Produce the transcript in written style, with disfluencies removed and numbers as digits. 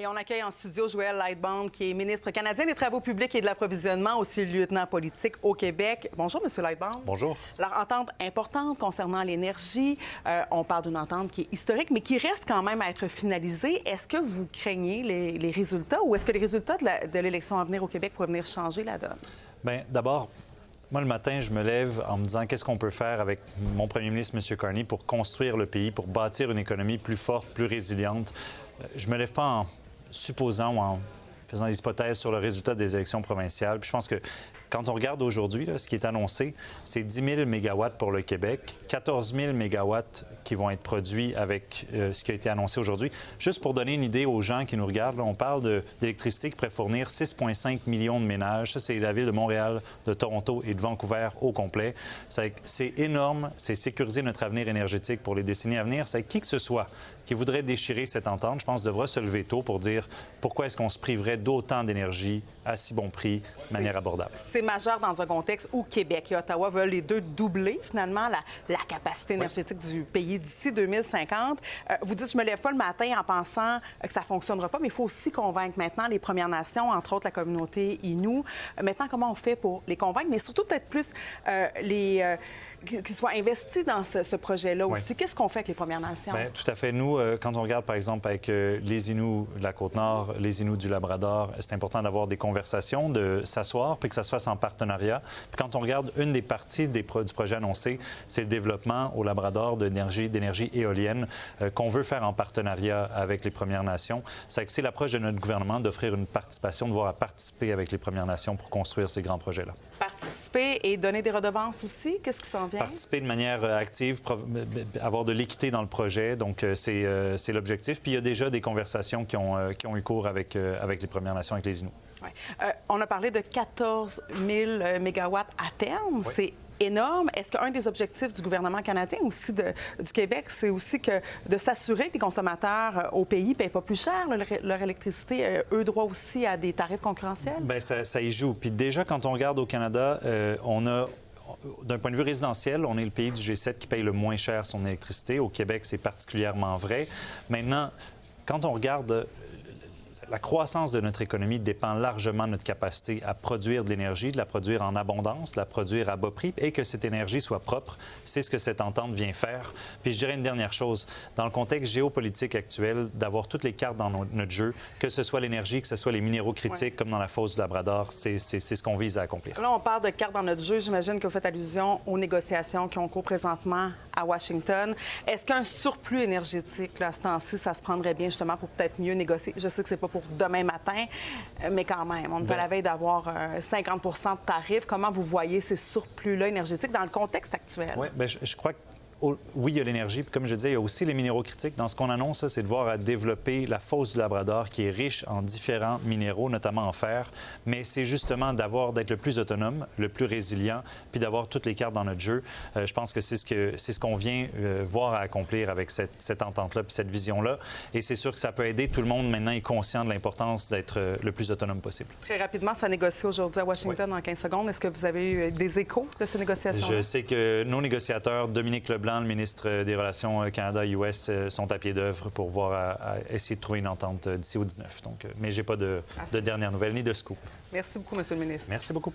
Et on accueille en studio Joël Lightbound, qui est ministre canadien des Travaux publics et de l'approvisionnement, aussi lieutenant politique au Québec. Bonjour, M. Lightbound. Bonjour. Alors, entente importante concernant l'énergie. On parle d'une entente qui est historique, mais qui reste quand même à être finalisée. Est-ce que vous craignez les résultats ou est-ce que les résultats de l'élection à venir au Québec pourraient venir changer la donne? Bien, d'abord, moi, le matin, je me lève en me disant qu'est-ce qu'on peut faire avec mon premier ministre, M. Carney, pour construire le pays, pour bâtir une économie plus forte, plus résiliente. Je me lève pas en supposant ou en faisant des hypothèses sur le résultat des élections provinciales. Puis je pense que quand on regarde aujourd'hui, ce qui est annoncé, c'est 10 000 mégawatts pour le Québec, 14 000 mégawatts qui vont être produits avec ce qui a été annoncé aujourd'hui. Juste pour donner une idée aux gens qui nous regardent, là, on parle d'électricité qui pourrait fournir 6,5 millions de ménages. Ça, c'est la ville de Montréal, de Toronto et de Vancouver au complet. C'est énorme. C'est sécuriser notre avenir énergétique pour les décennies à venir. C'est qui que ce soit qui voudrait déchirer cette entente, je pense, devra se lever tôt pour dire pourquoi est-ce qu'on se priverait d'autant d'énergie à si bon prix, de manière abordable. C'est majeur dans un contexte où Québec et Ottawa veulent les deux doubler, finalement, la capacité énergétique du pays d'ici 2050. Vous dites, je me lève pas le matin en pensant que ça fonctionnera pas, mais il faut aussi convaincre maintenant les Premières Nations, entre autres la communauté Innu. Maintenant, comment on fait pour les convaincre, mais surtout peut-être plus qu'ils soient investis dans ce projet-là aussi. Qu'est-ce qu'on fait avec les Premières Nations? Bien, tout à fait. Nous, quand on regarde, par exemple, avec les Inuits de la Côte-Nord, les Inuits du Labrador, c'est important d'avoir des conversations, de s'asseoir, puis que ça se fasse en partenariat. Puis quand on regarde, une des parties du projet annoncé, c'est le développement au Labrador d'énergie éolienne qu'on veut faire en partenariat avec les Premières Nations. C'est l'approche de notre gouvernement d'offrir une participation, de voir à participer avec les Premières Nations pour construire ces grands projets-là. Participer et donner des redevances aussi? Qu'est-ce qui s'en vient? Participer de manière active, avoir de l'équité dans le projet. Donc, c'est l'objectif. Puis, il y a déjà des conversations qui ont eu cours avec les Premières Nations, avec les Inuits. Ouais. On a parlé de 14 000 mégawatts à terme. Oui. C'est énorme. Est-ce qu'un des objectifs du gouvernement canadien, aussi du Québec, c'est aussi de s'assurer que les consommateurs au pays ne paient pas plus cher leur électricité, eux droit aussi à des tarifs concurrentiels? Bien, ça y joue. Puis déjà, quand on regarde au Canada, on a... D'un point de vue résidentiel, on est le pays du G7 qui paye le moins cher son électricité. Au Québec, c'est particulièrement vrai. Maintenant, quand on regarde... La croissance de notre économie dépend largement de notre capacité à produire de l'énergie, de la produire en abondance, de la produire à bas prix et que cette énergie soit propre. C'est ce que cette entente vient faire. Puis je dirais une dernière chose. Dans le contexte géopolitique actuel, d'avoir toutes les cartes dans notre jeu, que ce soit l'énergie, que ce soit les minéraux critiques, comme dans la fosse du Labrador, c'est ce qu'on vise à accomplir. Là, on parle de cartes dans notre jeu. J'imagine que vous faites allusion aux négociations qui ont cours présentement à Washington. Est-ce qu'un surplus énergétique, là, à ce temps-ci, ça se prendrait bien justement pour peut-être mieux négocier? Je sais que c'est pas pour demain matin, mais quand même, on est à la veille d'avoir 50 de tarifs. Comment vous voyez ces surplus-là énergétiques dans le contexte actuel? Oui, bien, je crois que oui, il y a l'énergie. Puis comme je disais, il y a aussi les minéraux critiques. Dans ce qu'on annonce, c'est de voir à développer la fosse du Labrador qui est riche en différents minéraux, notamment en fer. Mais c'est justement d'être le plus autonome, le plus résilient, puis d'avoir toutes les cartes dans notre jeu. Je pense que c'est ce qu'on vient voir à accomplir avec cette entente-là, puis cette vision-là. Et c'est sûr que ça peut aider. Tout le monde maintenant est conscient de l'importance d'être le plus autonome possible. Très rapidement, ça négocie aujourd'hui à Washington en 15 secondes. Est-ce que vous avez eu des échos de ces négociations? Je sais que nos négociateurs, Dominique Leblanc, le ministre des Relations Canada-US, sont à pied d'œuvre pour voir à essayer de trouver une entente d'ici au 19. Donc, mais je n'ai pas de dernières nouvelles ni de scoop. Merci beaucoup, M. le ministre. Merci beaucoup.